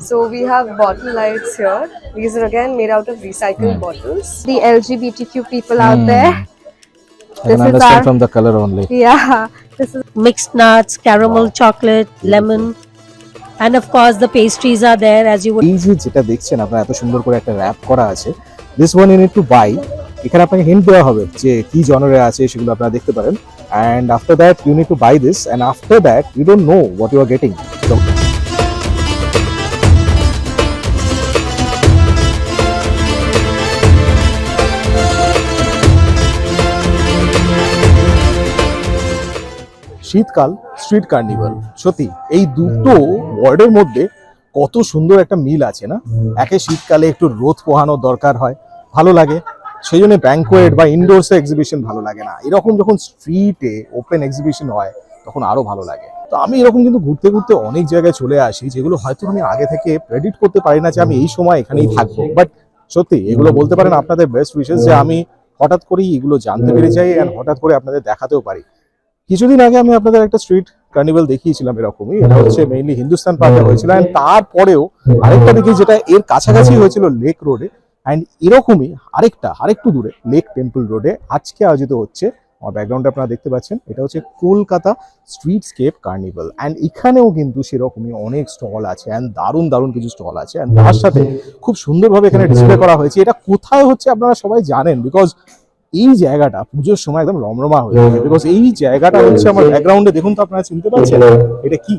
So we have bottle lights here. These are again made out of recycled bottles. The LGBTQ people out there. I can understand from the color only. Yeah, this is mixed nuts, caramel, chocolate, lemon, and of course the pastries are there as you would. এই যে যেটা দেখছেন আপনারা এত সুন্দর করে একটা rap করা আছে, this one you need to buy. এখানে আপনাকে হিন্ট দেওয়া হবে যে কি জনরে আছে সেগুলো আপনারা দেখতে পারেন, and after that you need to buy this, and after that you don't know what you are getting. So, শীতকাল স্ট্রিট কার্নিভাল, সত্যি এই দুটো ওয়ার্ডের মধ্যে কত সুন্দর একটা মিল আছে না। একে শীতকালে একটু রোদ পোহানোর দরকার হয়, ভালো লাগে, সেই জন্য ব্যাংকোয়েট বা ইনডোরসে এক্সিবিশন ভালো লাগে না, এরকম যখন স্ট্রিটে ওপেন এক্সিবিশন হয় তখন আরো ভালো লাগে। তো আমি এরকম কিন্তু ঘুরতে ঘুরতে অনেক জায়গায় চলে আসি যেগুলো হয়তো আমি আগে থেকে প্রেডিক্ট করতে পারি না যে আমি এই সময় এখানেই থাকবো, বাট সত্যি এগুলো বলতে পারেন আপনাদের বেস্ট উইশেস যে আমি হঠাৎ করেই এগুলো জানতে পেরে যাই আর হঠাৎ করে আপনাদের দেখাতেও পারি। কিছুদিন আগে আমি আপনাদের একটা স্ট্রিট কার্নিভাল দেখিয়েছিলাম এরকমই, এটা হচ্ছে মেইনলি হিন্দুস্তান পার্কে হয়েছিল, এন্ড তারপরেও আরেকটা দেখি যেটা এর কাছাকাছি হয়েছিল লেক রোডে, এন্ড এরকমই আরেকটু দূরে লেক টেম্পল রোডে আজকে আয়োজিত হচ্ছে। আমার ব্যাকগ্রাউন্ডে আপনারা দেখতে পাচ্ছেন এটা হচ্ছে কলকাতা স্ট্রিটস্কেপ কার্নিভাল, এন্ড এখানেও কিন্তু সেরকমই অনেক স্টল আছে, এন্ড দারুণ কিছু স্টল আছে, এন্ড তার সাথে খুব সুন্দরভাবে এখানে ডিসপ্লে করা হয়েছে। এটা কোথায় হচ্ছে আপনারা সবাই জানেন, বিকজ এই জায়গাটা পুজোর সময় একদম রমরমা হয়ে যাবে, বিকজ এই জায়গাটা হচ্ছে আমার ব্যাকগ্রাউন্ডে দেখুন তো আপনারা চিনতে পারছেন এটা কি,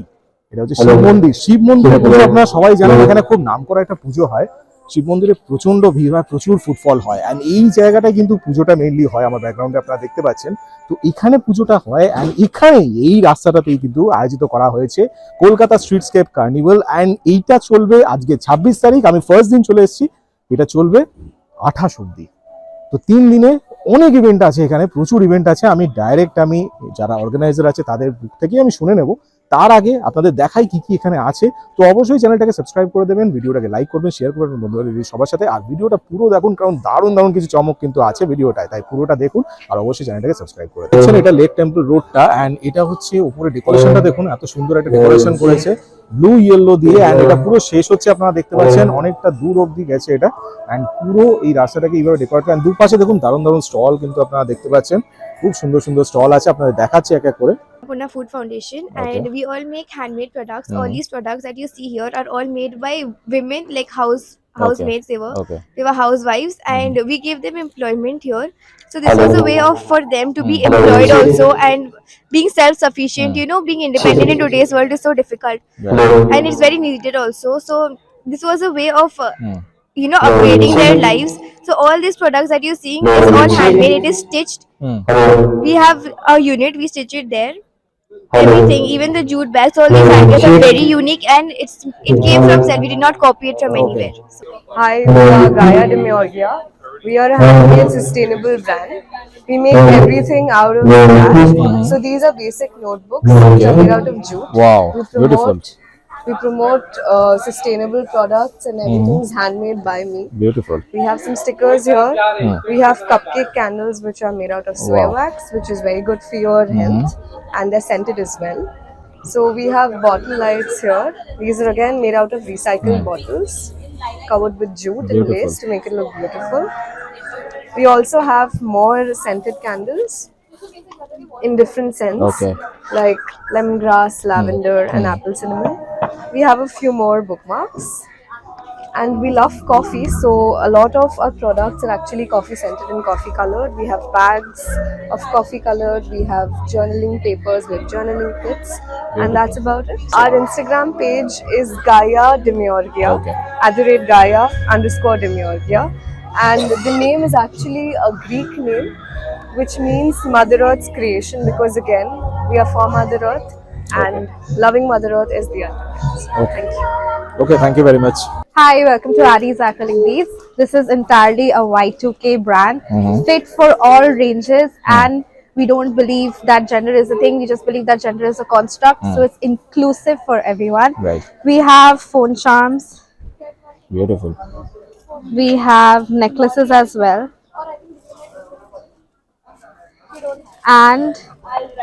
এটা হচ্ছে শিব মন্দির। শিব মন্দিরের পুজো আপনারা সবাই জানেন, এখানে খুব নামকরা একটা পুজো হয়, শিব মন্দিরে প্রচন্ড ভিড় হয়, প্রচুর ফুটফল হয়, এন্ড এই জায়গাটায় কিন্তু পুজোটা মেইনলি হয়, আমার ব্যাকগ্রাউন্ডে আপনারা দেখতে পাচ্ছেন। তো এখানে পুজোটা হয়, এন্ড এখানে এই রাস্তাটাতেই কিন্তু আয়োজিত করা হয়েছে কলকাতা স্ট্রিটস্কেপ কার্নিভাল, এন্ড এইটা চলবে আজকে 26 তারিখ, আমি ফার্স্ট দিন চলে এসেছি, এটা চলবে 28 অব্দি। তো 3 দিনে অনেক ইভেন্ট আছে এখানে, প্রচুর ইভেন্ট আছে। আমি যারা অর্গানাইজার আছে তাদের বুক থেকেই আমি শুনে নেব, তার আগে আপনাদের দেখাই কি কি এখানে আছে। তো অবশ্যই চ্যানেলটাকে সাবস্ক্রাইব করে দেবেন, ভিডিওটাকে লাইক করবেন, শেয়ার করবেন বন্ধুদের সবার সাথে, আর ভিডিওটা পুরো দেখুন কারণ দারুণ কিছু চমক কিন্তু আছে ভিডিওটায়, তাই পুরোটা দেখুন আর অবশ্যই চ্যানেলটাকে সাবস্ক্রাইব করে দেখছেন। এটা লেক টেম্পল রোডটা, এন্ড এটা হচ্ছে উপরে ডেকোরেশনটা দেখুন, এত সুন্দর একটা ডেকোরেশন করেছে ব্লু ইয়েলো দিয়ে, এন্ড এটা পুরো শেষ হচ্ছে আপনারা দেখতে পাচ্ছেন, অনেকটা দূর অবধি গেছে এটা, এন্ড পুরো এই রাস্তাটাকে এইভাবে ডেকোরেট করে, দুপাশে দেখুন দারুণ স্টল কিন্তু আপনারা দেখতে পাচ্ছেন, খুব সুন্দর স্টল আছে, আপনাদের দেখাচ্ছি এক এক করে। Pune Food Foundation, and we all make handmade products. All these products that you see here are all made by women, like housemaids. They were housewives, and we gave them employment here. So this was a way of for them to be employed also, and being self-sufficient. You know, being independent in today's world is so difficult, and it's very needed also. So this was a way of upgrading their lives. So all these products that you're seeing is all handmade. It is stitched. We have a unit, we stitch it there. Everything, even the jute bags, all these items are very unique, and it came from Cell. We did not copy it from anywhere. Hi, we are Gaia Demiurgia. We are a handmade sustainable brand. We make everything out of scratch. So these are basic notebooks which are made out of jute. Wow, beautiful. We promote sustainable products, and everything's handmade by me. Beautiful. We have some stickers here. We have cupcake candles which are made out of soya wax, which is very good for your health, and they're scented as well. So we have bottle lights here. These are again made out of recycled bottles covered with jute and lace to make it look beautiful. We also have more scented candles in different scents, like lemongrass, lavender, and apple cinnamon. We have a few more bookmarks, and we love coffee, so a lot of our products are actually coffee scented and coffee colored. We have bags of coffee colored, we have journaling papers with journaling kits, and that's about it. Our Instagram page is Gaia Demiurgia, @Gaia_Demiurgia, and the name is actually a Greek name which means Mother Earth's creation, because again we are for Mother Earth, and loving Mother Earth is the ultimate. Thank you. Okay, thank you very much. Hi, welcome to Aries Acrylic Beads. This is entirely a Y2K brand, fit for all ranges, and we don't believe that gender is a thing. We just believe that gender is a construct, so it's inclusive for everyone. Right. We have phone charms. Beautiful. We have necklaces as well. And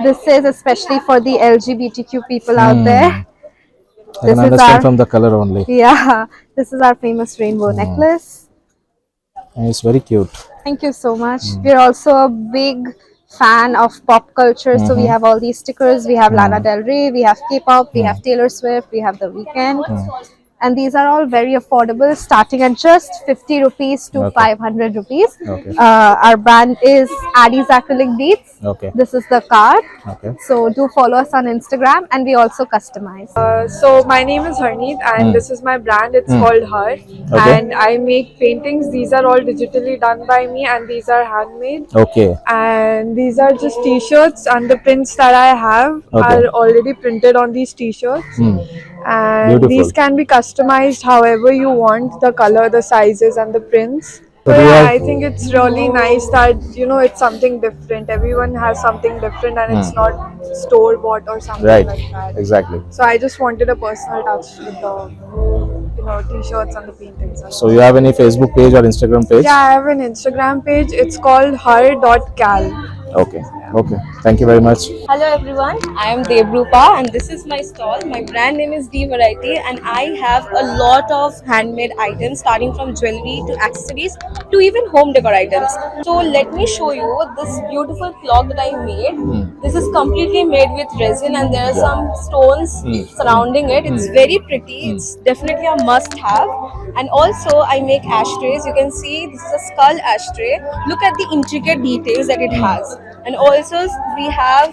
this is especially for the LGBTQ people out there. I can understand from the color only. Yeah, this is our famous rainbow necklace. And it's very cute. Thank you so much. We're also a big fan of pop culture, so we have all these stickers. We have Lana Del Rey, we have K-pop, we have Taylor Swift, we have The Weeknd. And these are all very affordable, starting at just 50 rupees to 500 rupees. Okay. Our brand is Addie's Acrylic Beads. Okay. This is the card. Okay. So do follow us on Instagram, and we also customize. So my name is Harneet and this is my brand. It's called Har, and I make paintings. These are all digitally done by me, and these are handmade. Okay. And these are just t-shirts, and the prints that I have are already printed on these t-shirts. And Beautiful. these can be customized however you want, the color, the sizes, and the prints. So So do you yeah, have- I think it's really nice that it's something different. Everyone has something different, and it's not store bought or something Right. like that. Exactly. So I just wanted a personal touch with the t-shirts and the paintings. So you have any Facebook page or Instagram page? Yeah, I have an Instagram page. It's called har.cal. Okay. Okay. Thank you very much. Hello everyone, I am Devrupa and this is my stall. My brand name is D Variety and I have a lot of handmade items starting from jewelry to accessories to even home decor items. So let me show you this beautiful clock that I made. This is completely made with resin and there are some stones surrounding it. It's very pretty. It's definitely a must have. And also I make ashtrays. You can see this is a skull ashtray. Look at the intricate details that it has. And also we have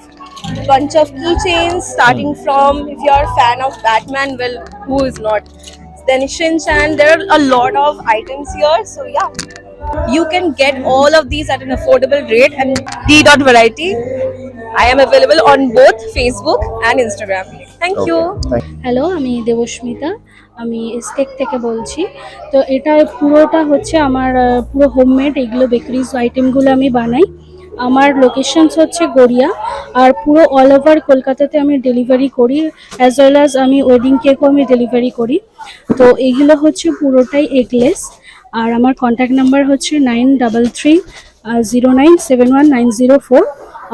bunch of keychains starting from, if you are a fan of Batman, well, who is not? Then Shin Chan, there are a lot of items here. So yeah, you can get all of these at an affordable rate. And D.Variety, I am available on both Facebook and Instagram. Thank you. Thank hello, আমি দেবস্মিতা, আমি এসকেক থেকে বলছি। তো এটা পুরোটা হচ্ছে আমার পুরো হোমমেড, এগুলো বেকারিজ আইটেমগুলো আমি বানাই। আমার লোকেশনস হচ্ছে গড়িয়া, আর পুরো অল ওভার কলকাতাতে আমি ডেলিভারি করি, অ্যাজ ওয়েল অ্যাজ আমি ওয়েডিং কেকও আমি ডেলিভারি করি। তো এইগুলো হচ্ছে পুরোটাই এগলেস। আর আমার কন্ট্যাক্ট নাম্বার হচ্ছে 9330971904।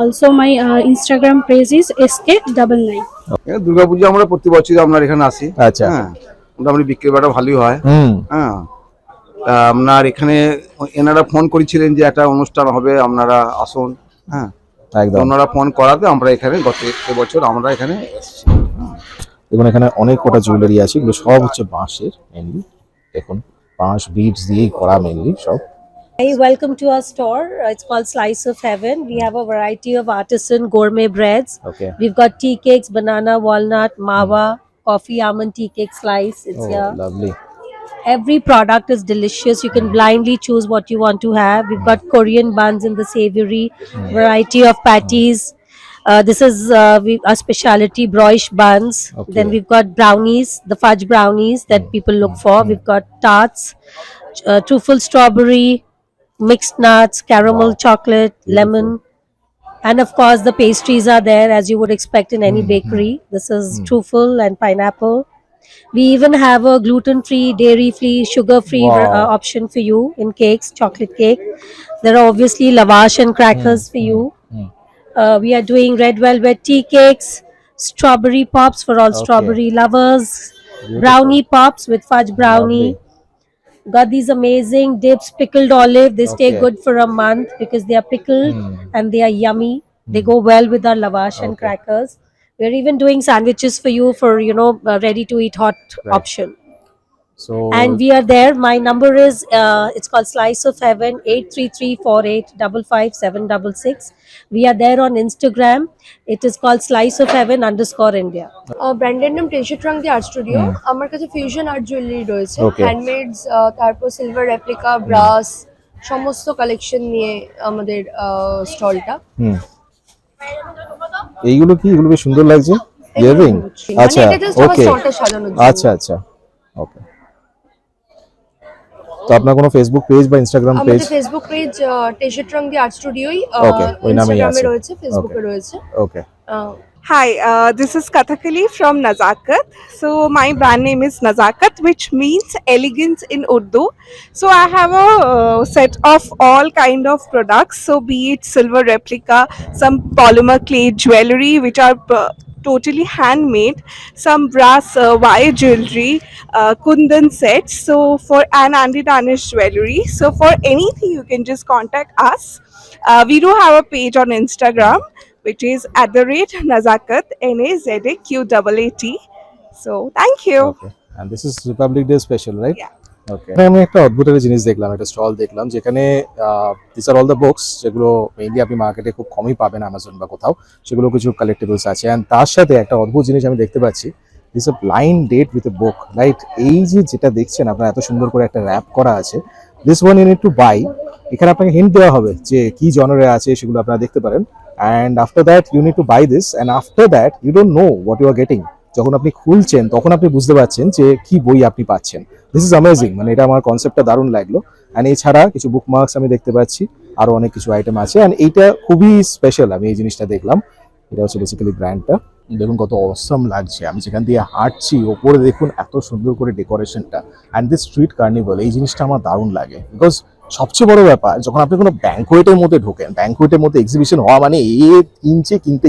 Also my Instagram page is SK99। Durga Puja আমরা প্রতি বছরই আপনার এখানে আসি। আচ্ছা। হ্যাঁ, মোটামুটি বিক্রি বাটা ভালোই হয়। হ্যাঁ, তা আপনার এখানে এনারা ফোন করেছিলেন যে একটা অনুষ্ঠান হবে, আপনারা আসুন। হ্যাঁ, একদম। ওনারা ফোন করাতে আমরা এখানে গত এবছর আমরা এখানে এসেছি। দেখুন এখানে অনেক কটা জুয়েলারি আছে, এগুলো সব হচ্ছে বাঁশের মেনলি। দেখুন বাঁশ বিডস দিয়েই করা মেনলি সব। Hey, welcome to our store. It's called Slice of Heaven. We have a variety of artisan gourmet breads. Okay. We've got tea cakes, banana, walnut, mawa, coffee, almond tea cake slice. It's Oh, here. lovely. Every product is delicious. You can blindly choose what you want to have. We've got Korean buns in the savory, variety of patties. This is our specialty brioche buns. Okay. Then we've got brownies, the fudge brownies that people look for. We've got tarts, truffle strawberry, mixed nuts, caramel, chocolate, lemon, and of course the pastries are there as you would expect in any bakery. This is truffle and pineapple. We even have a gluten-free, dairy-free, sugar-free Wow. option for you in cakes, chocolate cake. There are obviously lavash and crackers for you. We are doing red velvet tea cakes, strawberry pops for all strawberry lovers, brownie pops with fudge brownie. Lovely. Got these amazing dips, pickled olive. They stay Okay. good for a month because they are pickled and they are yummy. They go well with our lavash and Okay. crackers. We're even doing sandwiches for you for ready to eat hot option. So And we are there. My number is it's called Slice of Heaven 8334855766. We are there on Instagram. It is called Slice of Heaven _India. ব্র্যান্ডের নাম tension trunk the art studio. আমার কাছে fusion art jewellery রয়েছে, Okay. হ্যান্ডমেডস, তারপর silver replica, brass, সমস্ত collection নিয়ে আমাদের স্টলটা। এইগুলো কি, এগুলো বেশ সুন্দর লাগছে। ইয়ারিং। আচ্ছা, এটা জাস্ট আমার ওকে। স্টলটা সাজানোর জন্য। আচ্ছা আচ্ছা, ওকে। তো আপনার কোনো ফেসবুক পেজ বা ইনস্টাগ্রাম পেজ? আমাদের Facebook page tension trunk the art স্টুডিওই, Okay, ওই নামেই ইনস্টাগ্রামে আছে। রয়েছে, ফেসবুকে Okay. রয়েছে। Okay. Hi, this is Kathakali from Nazakat. So my brand name is Nazakat, which means elegance in Urdu. So I have a set of all kind of products. So be it silver replica, some polymer clay jewelry, which are totally handmade, some brass wire jewelry, kundan sets, so for and anti-tarnish jewelry. So for anything you can just contact us. We do have a page on Instagram which is @nazakat, NAZAQAAT. So thank you. Okay and this is Republic Day special, right? Yeah. Okay, আমি একটা অদ্ভুত একটা জিনিস দেখলাম, একটা stall দেখলাম যেখানে this are all the books, যেগুলো মেইনলি আপনি মার্কেটে খুব কমই পাবেন অ্যামাজন বা কোথাও, সেগুলো কিছু কালেক্টেবলস আছে। অ্যান্ড তার সাথে একটা অদ্ভুত জিনিস আমি দেখতে পাচ্ছি, this a blind date with a book, right? এই যে যেটা দেখছেন আপনার এত সুন্দর করে একটা র্যাপ করা আছে, this one you need to buy. এখানে আপনাকে হিন্ট দেওয়া হবে যে কি জনরে আছে, সেগুলো আপনারা দেখতে পারেন। And after that you need to buy this, and after that you don't know what you are getting. যখন আপনি খুলছেন তখন আপনি বুঝতে পারছেন যে কি বই আপনি পাচ্ছেন। দিস ইজ অ্যামেজিং, মানে এটা আমার কনসেপ্টটা দারুণ লাগলো। অ্যান্ড এছাড়া কিছু বুকমার্কস আমি দেখতে পাচ্ছি, আরো অনেক কিছু আইটেম আছে। অ্যান্ড এইটা খুবই স্পেশাল, আমি এই জিনিসটা দেখলাম। এটা হচ্ছে বেসিক্যালি ব্র্যান্ডটা, দেখুন কত অসম লাগছে। আমি যেখান দিয়ে হাঁটছি ওপরে দেখুন এত সুন্দর করে ডেকোরেশনটা। অ্যান্ড দিস স্ট্রিট কার্নিভাল, এই জিনিসটা আমার দারুণ লাগে। বিকজ সবচেয়ে বড় ব্যাপার, যখন আপনি কোনো ব্যাংকোয়েটের মধ্যে ঢোকেন, ব্যাংকোয়েটের মধ্যে এক্সিবিশন হওয়া মানে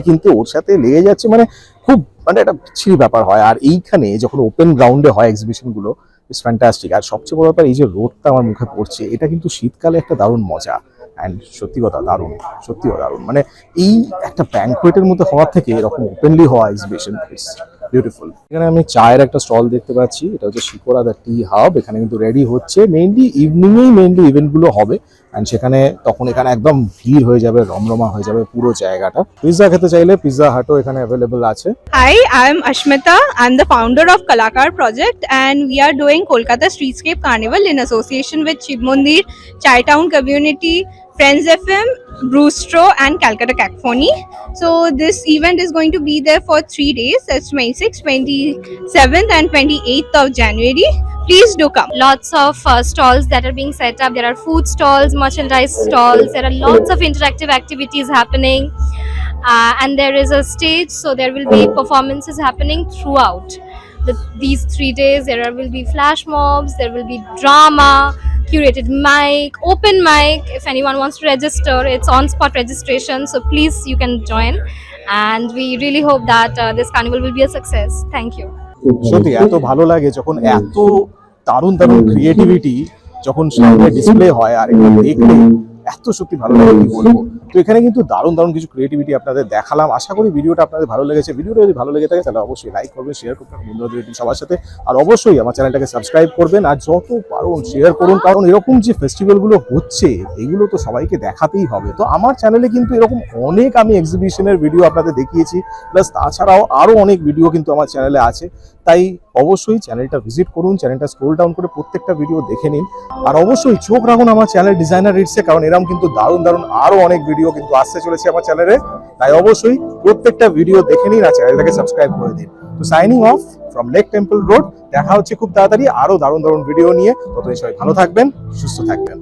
কিনতে ওর সাথে লেগে যাচ্ছে, মানে খুব মানে একটা বিচ্ছিরি ব্যাপার হয়। আর এইখানে যখন ওপেন গ্রাউন্ডে হয় এক্সিবিশনগুলো, ইটস ফ্যান্টাস্টিক। আর সবচেয়ে বড় ব্যাপার, এই যে রোদটা আমার মুখে পড়ছে, এটা কিন্তু শীতকালে একটা দারুণ মজা। অ্যান্ড সত্যি কথা দারুণ, সত্যিও দারুণ। মানে এই একটা ব্যাংকোয়েটের মধ্যে হওয়ার থেকে এরকম ওপেনলি হওয়া এক্সিবিশন ইটস বিউটিফুল। এখানে আমি চায়ের একটা স্টল দেখতে পাচ্ছি, এটা হচ্ছে শিকোরা দ্য টি হাব। এখানে কিন্তু রেডি হচ্ছে, মেইনলি ইভিনিংয়েই মেইনলি ইভেন্টগুলো হবে। অ্যান্ড সেখানে তখন এখানে একদম ভিড় হয়ে যাবে, রমরমা হয়ে যাবে পুরো জায়গাটা। পিৎজা খেতে চাইলে পিৎজা হাটও এখানে অ্যাভেলেবল আছে। Hi, I'm Ashmita. I'm the founder of Kalakar Project, and we are doing Kolkata Streetscape Carnival in association with Shiv Mandir, Chai Town Community, Friends FM, Brewstro, and Calcutta Cacophony. So this event is going to be there for 3 days. That's 26th, 27th, and 28th of January. Please do come. Lots of stalls that are being set up. There are food stalls, merchandise stalls. There are lots of interactive activities happening. And there is a stage, so there will be performances happening throughout these 3 days. There will be flash mobs, there will be drama, curated mic, open mic. If anyone wants to register, it's on spot registration, so please you can join. And we really hope that this carnival will be a success. Thank you. সত্যি এত ভালো লাগে যখন এত দারুণ দারুণ creativity যখন সামনে ডিসপ্লে হয়, আর এগুলো দেখলে এত সত্যি ভালো লাগে, কি বলবো। তো এখানে কিন্তু দারুণ দারুণ কিছু ক্রিয়েটিভিটি আপনাদের দেখালাম। আশা করি ভিডিওটা আপনাদের ভালো লেগেছে। ভিডিওটা যদি ভালো লেগে থাকে তাহলে অবশ্যই লাইক করবেন, শেয়ার করবেন বন্ধুদের সবার সাথে। আর অবশ্যই আমার চ্যানেলটাকে সাবস্ক্রাইব করবেন, আর যত পারুন শেয়ার করুন, কারণ এরকম যে ফেস্টিভ্যালগুলো হচ্ছে এগুলো তো সবাইকে দেখাতেই হবে। তো আমার চ্যানেলে কিন্তু এরকম অনেক আমি এক্সিবিশনের ভিডিও আপনাদের দেখিয়েছি, প্লাস তাছাড়াও আরও অনেক ভিডিও কিন্তু আমার চ্যানেলে আছে। তাই অবশ্যই চ্যানেলটা ভিজিট করুন, চ্যানেলটা স্ক্রোল ডাউন করে প্রত্যেকটা ভিডিও দেখে নিন। আর অবশ্যই চোখ রাখুন আমার চ্যানেল ডিজাইনার রিডসে, কারণ এরকম কিন্তু দারুণ দারুণ আরো অনেক ভিডিও কিন্তু আসতে চলেছে আমার চ্যানেলে। তাই অবশ্যই প্রত্যেকটা ভিডিও দেখে নিন আর চ্যানেলটাকে সাবস্ক্রাইব করে দিন। তো signing off from lake temple road, দেখা হচ্ছে খুব তাড়াতাড়ি আরো দারুণ দারুণ ভিডিও নিয়ে। ততদিন সবাই ভালো থাকবেন, সুস্থ থাকবেন।